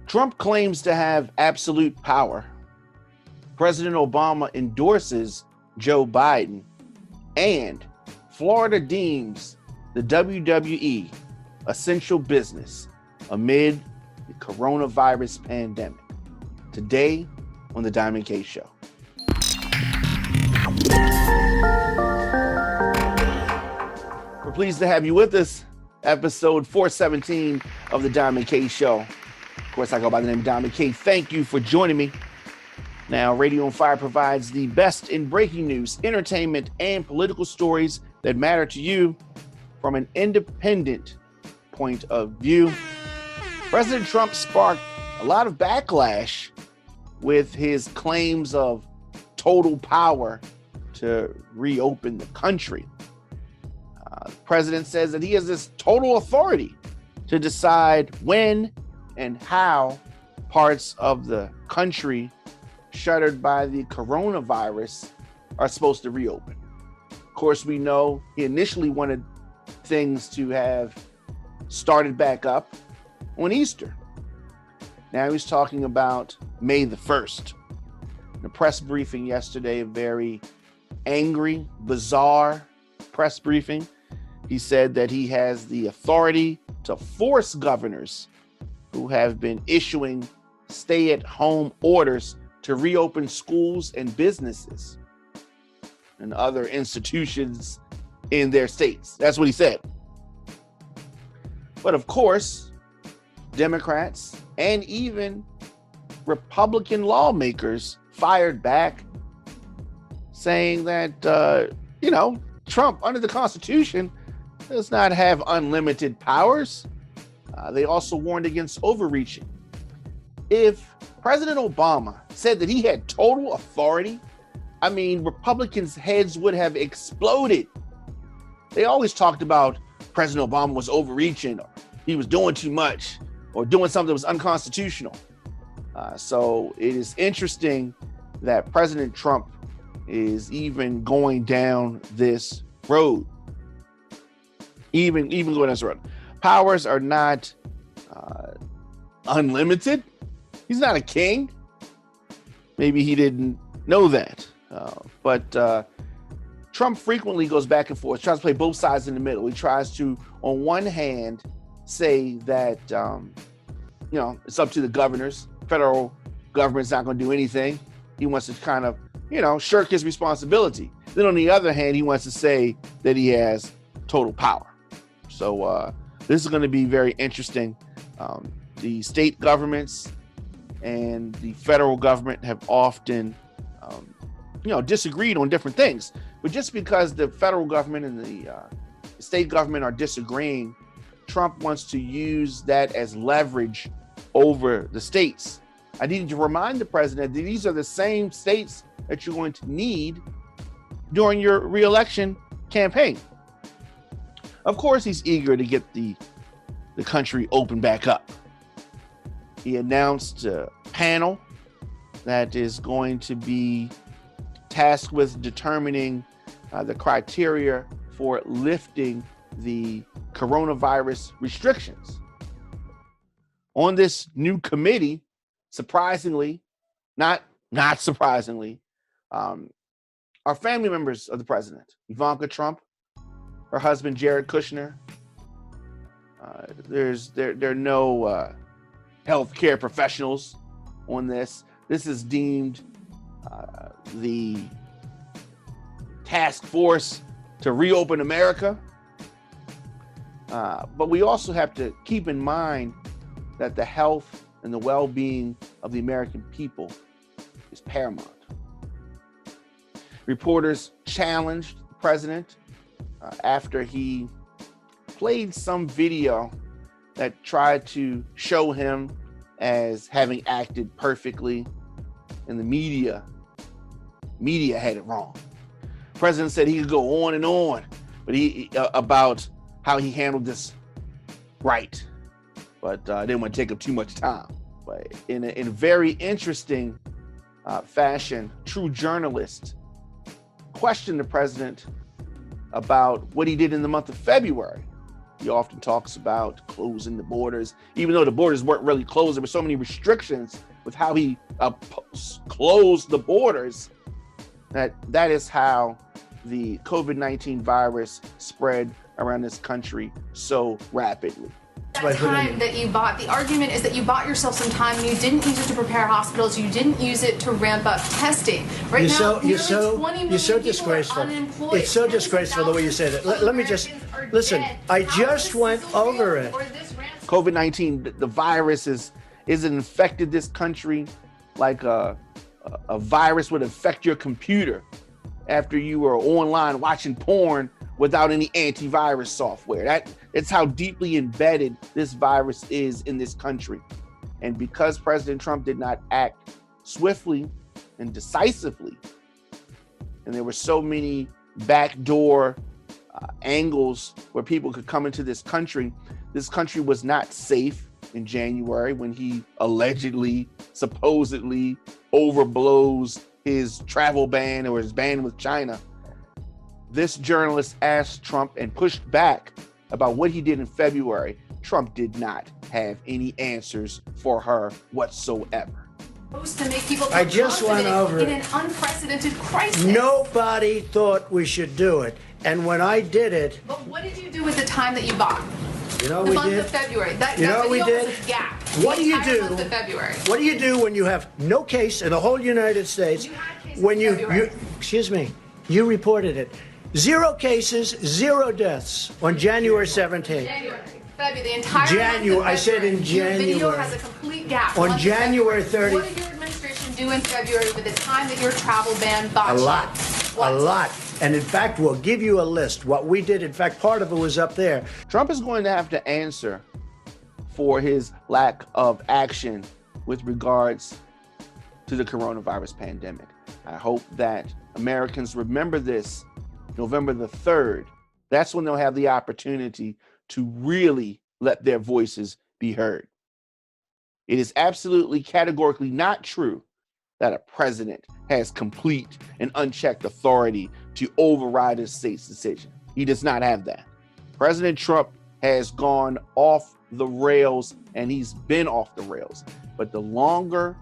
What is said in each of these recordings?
Trump claims to have absolute power. President Obama endorses Joe Biden. And Florida deems the WWE essential business amid the coronavirus pandemic. Today on the Diamond K Show. We're pleased to have you with us. Episode 417 of the Diamond K Show. Of course, I go by the name of Diamond K. Thank you for joining me. Now, Radio on Fire provides the best in breaking news, entertainment, and political stories that matter to you from an independent point of view. President Trump sparked a lot of backlash with his claims of total power to reopen the country. The president says that he has this total authority to decide when and how parts of the country shuttered by the coronavirus are supposed to reopen. Of course, we know he initially wanted things to have started back up on Easter. Now he's talking about May the 1st. In a press briefing yesterday, a very angry, bizarre press briefing. He said that he has the authority to force governors who have been issuing stay-at-home orders to reopen schools and businesses and other institutions in their states. That's what he said. But of course, Democrats and even Republican lawmakers fired back, saying that, Trump, under the Constitution, does not have unlimited powers. They also warned against overreaching. If President Obama said that he had total authority, Republicans' heads would have exploded. They always talked about President Obama was overreaching, or he was doing too much, or doing something that was unconstitutional. So it is interesting that President Trump is even going down this road. Even going down this road. Powers are not unlimited. He's not a king. Maybe he didn't know that. But Trump frequently goes back and forth, tries to play both sides in the middle. He tries to, on one hand, say that, it's up to the governors. Federal government's not going to do anything. He wants to kind of, shirk his responsibility. Then on the other hand, he wants to say that he has total power. So this is going to be very interesting. The state governments and the federal government have often, disagreed on different things. But just because the federal government and the state government are disagreeing, Trump wants to use that as leverage over the states. I need to remind the president that these are the same states that you're going to need during your re-election campaign. Of course, he's eager to get the country open back up. He announced a panel that is going to be tasked with determining the criteria for lifting the coronavirus restrictions. On this new committee, surprisingly, not surprisingly, are family members of the president. Ivanka Trump, her husband Jared Kushner. There are no healthcare professionals on this. This is deemed the task force to reopen America. But we also have to keep in mind that the health and the well-being of the American people is paramount. Reporters challenged the president after he played some video that tried to show him as having acted perfectly, and the media had it wrong. The president said he could go on and on, but about how he handled this right, but I didn't want to take up too much time. But in a very interesting fashion, true journalist questioned the president about what he did in the month of February He often talks about closing the borders, even though the borders weren't really closed. There were so many restrictions with how he closed the borders that is how the COVID-19 virus spread around this country so rapidly. That time that you bought, the argument is that you bought yourself some time and you didn't use it to prepare hospitals, you didn't use it to ramp up testing. Right now, you're so disgraceful. It's so disgraceful the way you say that. Let me just, listen, I just went over it. COVID-19, the virus is infected this country like a virus would infect your computer after you were online watching porn without any antivirus software. It's how deeply embedded this virus is in this country. And because President Trump did not act swiftly and decisively, and there were so many backdoor angles where people could come into this country was not safe in January when he allegedly, supposedly overblows his travel ban or his ban with China. This journalist asked Trump and pushed back about what he did in February. Trump did not have any answers for her whatsoever. To make people I just went over in an unprecedented crisis. Nobody thought we should do it. And when I did it... But what did you do with the time that you bought? You know what we did? The month of February. That we did? Was a gap. What do you do? Month of February. What do you do when you have no case in the whole United States? You had cases when in February. Excuse me, you reported it. 0 cases, 0 deaths on January 17th. January. February, the entire January. month of February. I said in January. Your video has a complete gap. On January 30th. What did your administration do in February with the time that your travel ban bought A lot. What? A lot. And in fact, we'll give you a list. What we did, in fact, part of it was up there. Trump is going to have to answer for his lack of action with regards to the coronavirus pandemic. I hope that Americans remember this November the 3rd. That's when they'll have the opportunity to really let their voices be heard. It is absolutely categorically not true that a president has complete and unchecked authority to override a state's decision. He does not have that. President Trump has gone off the rails, and he's been off the rails. But the longer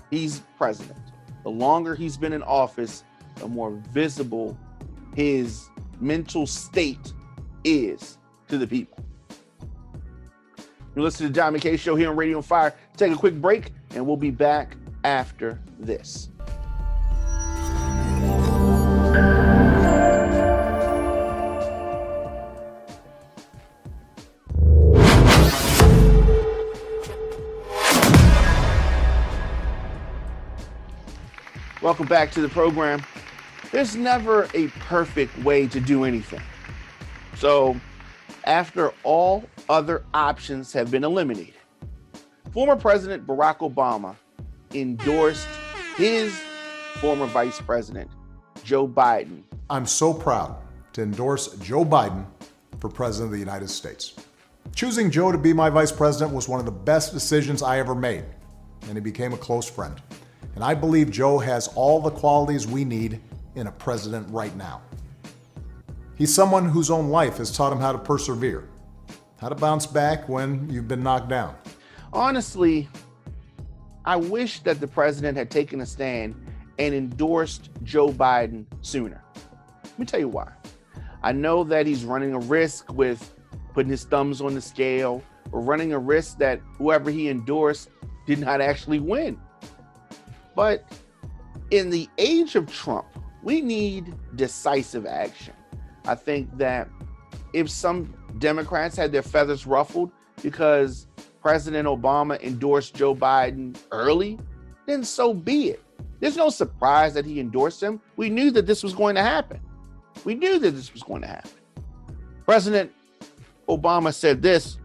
he's president, the longer he's been in office, the more visible his mental state is to the people. You're listening to the John McKay Show here on Radio on Fire. Take a quick break, and we'll be back after this. Welcome back to the program. There's never a perfect way to do anything. So, after all other options have been eliminated, former President Barack Obama endorsed his former Vice President, Joe Biden. I'm so proud to endorse Joe Biden for President of the United States. Choosing Joe to be my Vice President was one of the best decisions I ever made, and he became a close friend. And I believe Joe has all the qualities we need in a president right now. He's someone whose own life has taught him how to persevere, how to bounce back when you've been knocked down. Honestly, I wish that the president had taken a stand and endorsed Joe Biden sooner. Let me tell you why. I know that he's running a risk with putting his thumbs on the scale, or running a risk that whoever he endorsed did not actually win. But in the age of Trump, we need decisive action. I think that if some Democrats had their feathers ruffled because President Obama endorsed Joe Biden early, then so be it. There's no surprise that he endorsed him. We knew that this was going to happen. President Obama said this: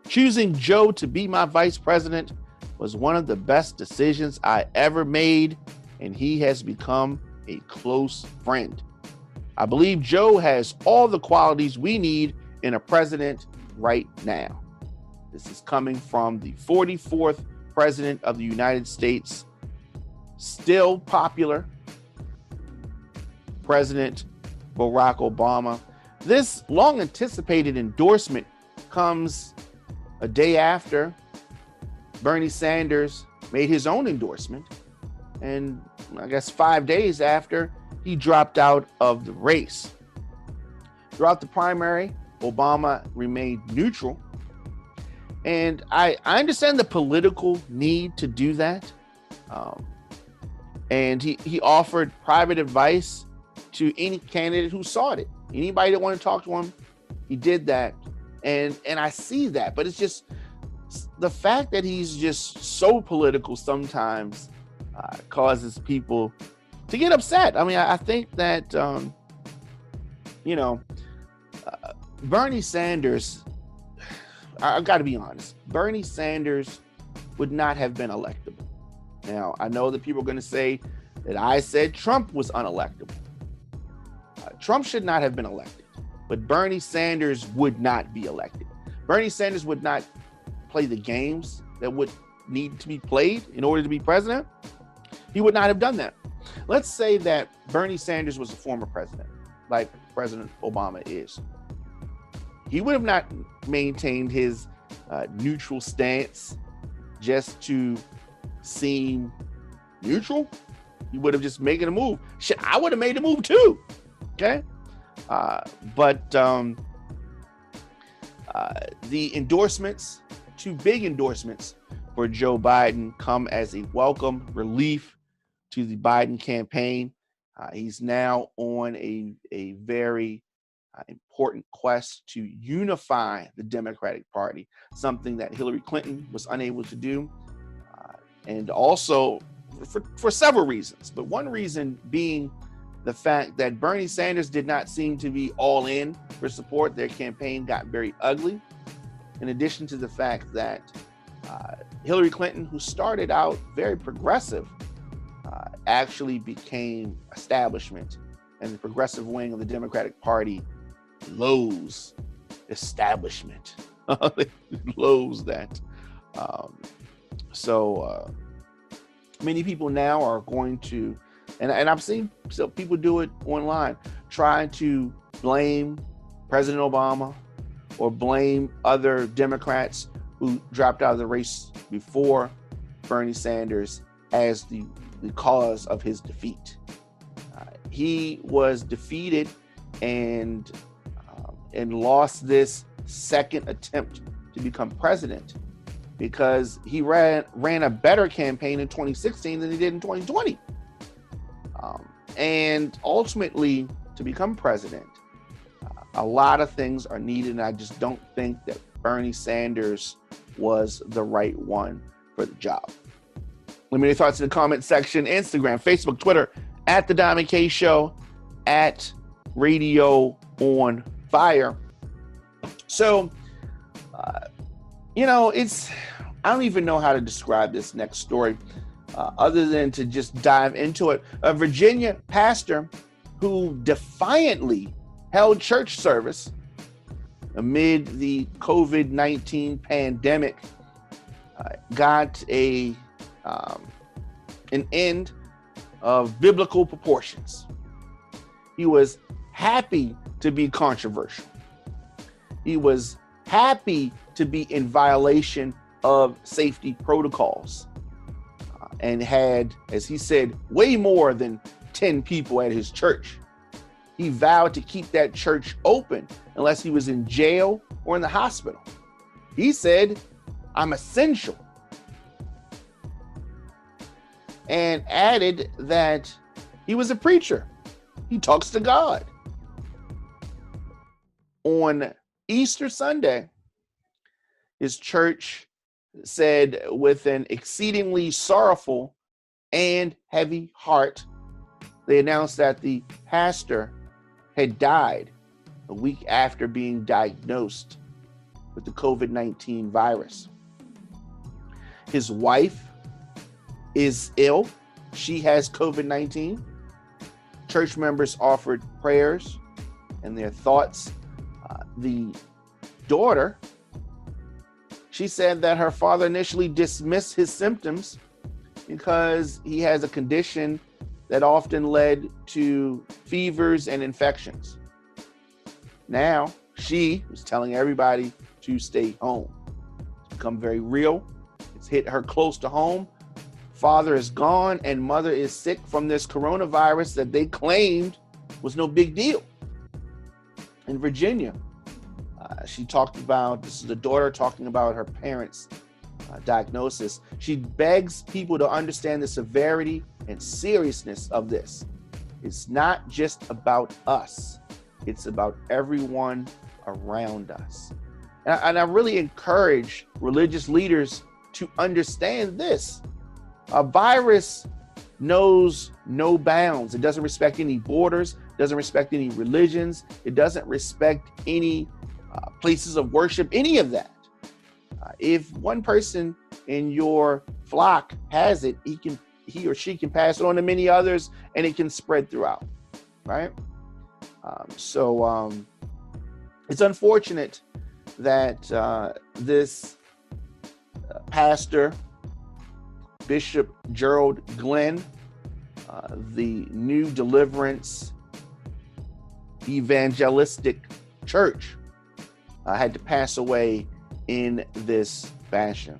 choosing Joe to be my vice president was one of the best decisions I ever made, and he has become a close friend. I believe Joe has all the qualities we need in a president right now. This is coming from the 44th President of the United States, still popular, President Barack Obama. This long-anticipated endorsement comes a day after Bernie Sanders made his own endorsement, and I guess 5 days after he dropped out of the race. Throughout the primary, Obama remained neutral, and I understand the political need to do that. And he offered private advice to any candidate who sought it. Anybody that wanted to talk to him, he did that. And I see that, but it's just the fact that he's just so political sometimes causes people to get upset. I mean, I think that, Bernie Sanders, I've got to be honest, Bernie Sanders would not have been electable. Now, I know that people are going to say that I said Trump was unelectable. Trump should not have been elected, but Bernie Sanders would not be elected. Bernie Sanders would not play the games that would need to be played in order to be president. He would not have done that. Let's say that Bernie Sanders was a former president, like President Obama is. He would have not maintained his neutral stance just to seem neutral. He would have just made a move. Shit, I would have made a move too. Okay. But the endorsements, 2 big endorsements for Joe Biden, come as a welcome relief to the Biden campaign. He's now on a very important quest to unify the Democratic Party, something that Hillary Clinton was unable to do. And also for several reasons, but one reason being the fact that Bernie Sanders did not seem to be all in for support. Their campaign got very ugly. In addition to the fact that Hillary Clinton, who started out very progressive, actually became establishment, and the progressive wing of the Democratic Party loathes establishment. Loathes that. So many people now are going to, and I've seen people do it online, try to blame President Obama or blame other Democrats who dropped out of the race before Bernie Sanders as the cause of his defeat. He was defeated and lost this second attempt to become president because he ran a better campaign in 2016 than he did in 2020. And ultimately, to become president, a lot of things are needed, and I just don't think that Bernie Sanders was the right one for the job. Let me know your thoughts in the comment section. Instagram, Facebook, Twitter, at The Diamond K Show, at Radio on Fire. So, I don't even know how to describe this next story other than to just dive into it. A Virginia pastor who defiantly held church service amid the COVID-19 pandemic got an end of biblical proportions. He was happy to be controversial. He was happy to be in violation of safety protocols and had, as he said, way more than 10 people at his church. He vowed to keep that church open unless he was in jail or in the hospital. He said, "I'm essential," and added that he was a preacher. He talks to God. On Easter Sunday, his church said with an exceedingly sorrowful and heavy heart, they announced that the pastor had died a week after being diagnosed with the COVID-19 virus. His wife is ill. She has COVID-19. Church members offered prayers and their thoughts. The daughter, she said that her father initially dismissed his symptoms because he has a condition that often led to fevers and infections. Now, she was telling everybody to to stay home. It's become very real. It's hit her close to home. Father is gone and mother is sick from this coronavirus that they claimed was no big deal. In Virginia, she talked about, this is the daughter talking about her parents' diagnosis. She begs people to understand the severity and seriousness of this. It's not just about us. It's about everyone around us. And I really encourage religious leaders to understand this. A virus knows no bounds. It doesn't respect any borders, doesn't respect any religions. It doesn't respect any places of worship, any of that. If one person in your flock has it, he or she can pass it on to many others and it can spread throughout, right? So it's unfortunate that this pastor, Bishop Gerald Glenn, the New Deliverance Evangelistic Church, had to pass away in this fashion.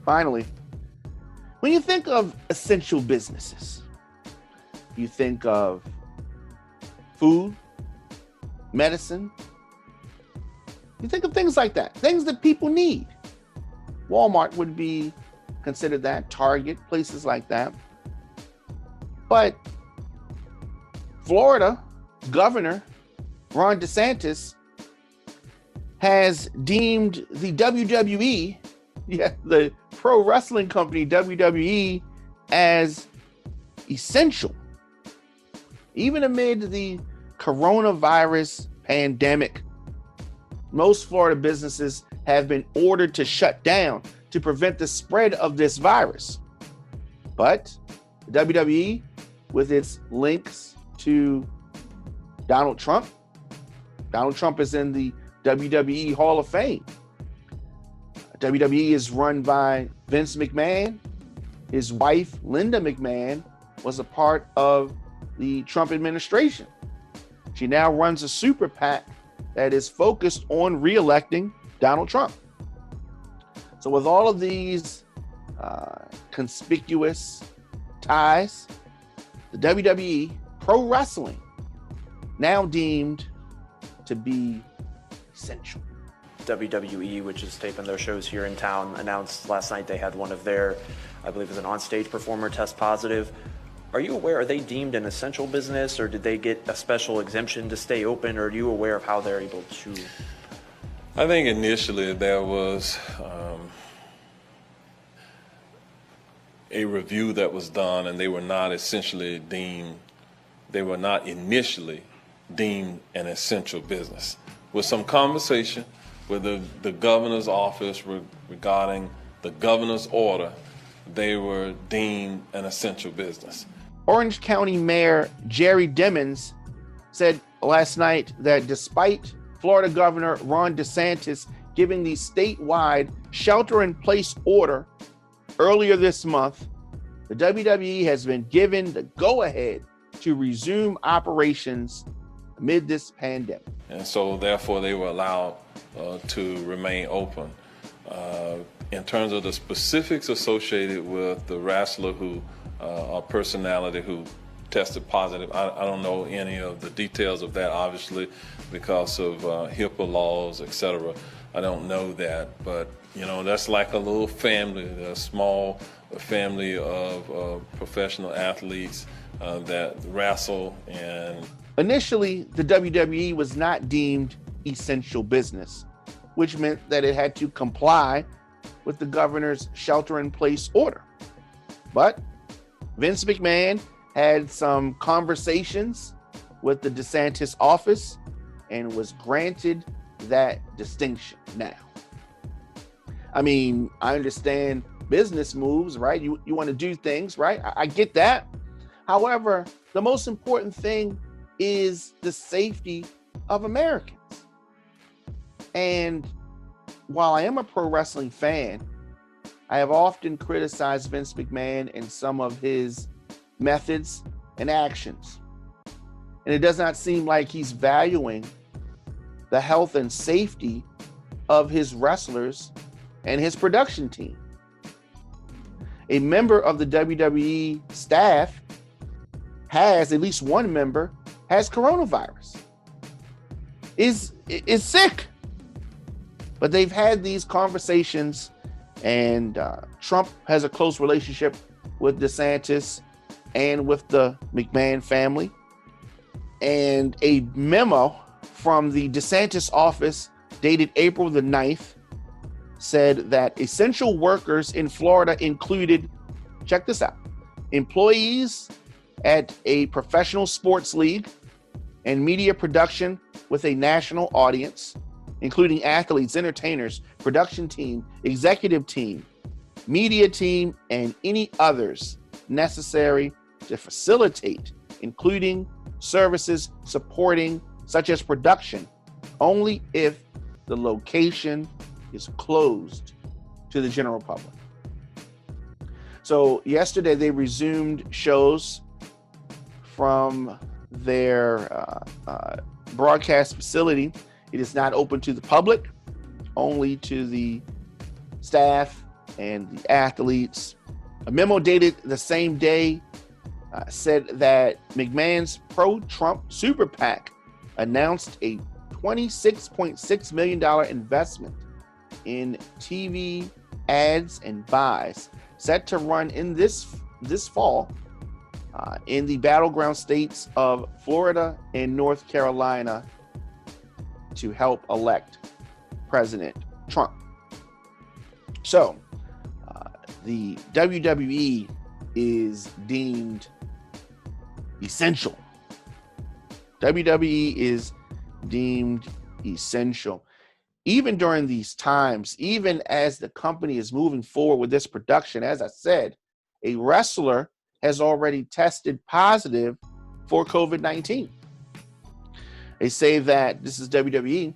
Finally, when you think of essential businesses, you think of food, medicine, you think of things like that, things that people need. Walmart would be considered that, Target, places like that. But Florida Governor Ron DeSantis has deemed the WWE, the pro wrestling company WWE, as essential, even amid the coronavirus pandemic. Most Florida businesses have been ordered to shut down to prevent the spread of this virus. But the WWE, with its links to Donald Trump is in the WWE Hall of Fame. WWE is run by Vince McMahon. His wife, Linda McMahon, was a part of the Trump administration. She now runs a super PAC that is focused on re-electing Donald Trump. So with all of these conspicuous ties, the WWE, pro wrestling, now deemed to be essential. WWE, which is taping their shows here in town, announced last night they had one of their, I believe it was an onstage performer, test positive. Are you aware, are they deemed an essential business, or did they get a special exemption to stay open, or are you aware of how they're able to? I think initially there was a review that was done, and they were not initially deemed an essential business. With some conversation with the governor's office regarding the governor's order, they were deemed an essential business. Orange County Mayor Jerry Dimmons said last night that despite Florida Governor Ron DeSantis giving the statewide shelter-in-place order earlier this month, the WWE has been given the go-ahead to resume operations amid this pandemic. And so therefore they were allowed to remain open. In terms of the specifics associated with the wrestler or personality who tested positive, I don't know any of the details of that, obviously, because of HIPAA laws, etc. I don't know that, but that's like a little family, a small family of professional athletes that wrestle. And initially, the WWE was not deemed essential business, which meant that it had to comply with the governor's shelter-in-place order. But Vince McMahon had some conversations with the DeSantis office and was granted that distinction now. I mean, I understand business moves, right? You want to do things, right? I get that. However, the most important thing is the safety of Americans. And while I am a pro wrestling fan, I have often criticized Vince McMahon and some of his methods and actions. And it does not seem like he's valuing the health and safety of his wrestlers and his production team. A member of the WWE staff has, at least one member, has coronavirus, is sick. But they've had these conversations, and Trump has a close relationship with DeSantis and with the McMahon family. And a memo from the DeSantis office dated April the 9th said that essential workers in Florida included, check this out, employees at a professional sports league and media production with a national audience, including athletes, entertainers, production team, executive team, media team, and any others necessary to facilitate, including services supporting, such as production, only if the location is closed to the general public. So yesterday they resumed shows from their broadcast facility. It is not open to the public, only to the staff and the athletes. A memo dated the same day said that McMahon's pro-Trump super PAC announced a $26.6 million investment in TV ads and buys set to run in this fall in the battleground states of Florida and North Carolina to help elect President Trump. So the WWE is deemed essential. WWE is deemed essential. Even during these times, even as the company is moving forward with this production, as I said, a wrestler has already tested positive for COVID-19. They say that, this is WWE,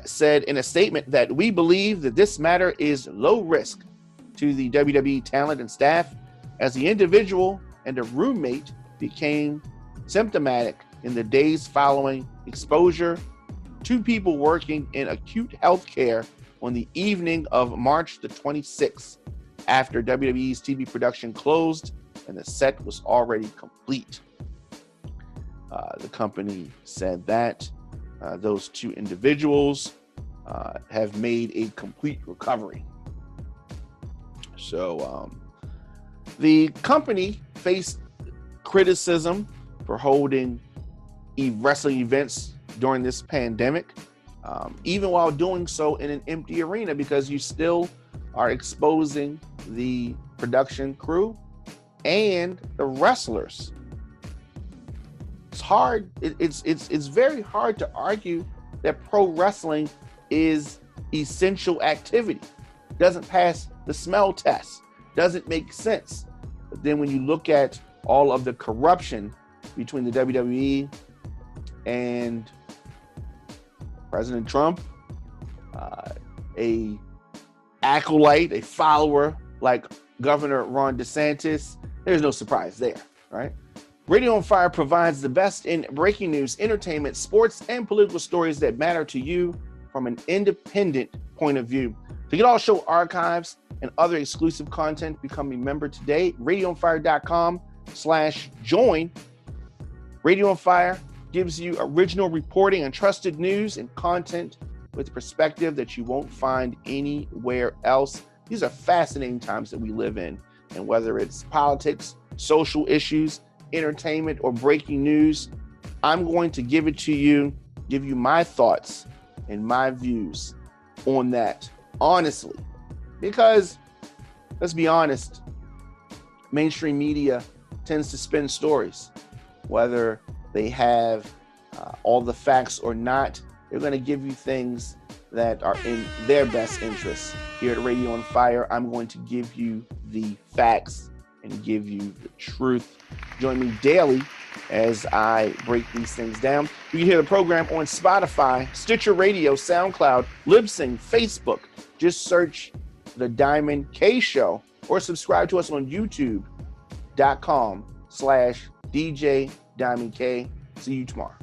said in a statement that we believe that this matter is low risk to the WWE talent and staff, as the individual and a roommate became symptomatic in the days following exposure. Two people working in acute health care on the evening of March the 26th, after WWE's TV production closed and the set was already complete. The company said that those two individuals have made a complete recovery. So the company faced criticism for holding wrestling events during this pandemic, even while doing so in an empty arena, because you still are exposing the production crew and the wrestlers. It's hard. It's very hard to argue that pro wrestling is essential activity. Doesn't pass the smell test. Doesn't make sense. But then when you look at all of the corruption between the WWE and President Trump, a acolyte, a follower like Governor Ron DeSantis, there's no surprise there, right? Radio on Fire provides the best in breaking news, entertainment, sports, and political stories that matter to you from an independent point of view. To get all show archives and other exclusive content, become a member today. RadioOnFire.com/join. Radio on Fire gives you original reporting and trusted news and content with perspective that you won't find anywhere else. These are fascinating times that we live in, and whether it's politics, social issues, entertainment, or breaking news, I'm going to give it to you, give you my thoughts and my views on that, honestly. Because, let's be honest, mainstream media tends to spin stories. Whether they have all the facts or not, they're going to give you things that are in their best interests. Here at Radio on Fire, I'm going to give you the facts and give you the truth. Join me daily as I break these things down. You can hear the program on Spotify, Stitcher Radio, SoundCloud, Libsyn, Facebook. Just search The Diamond K Show or subscribe to us on YouTube.com/The DJ Diamond K. See you tomorrow.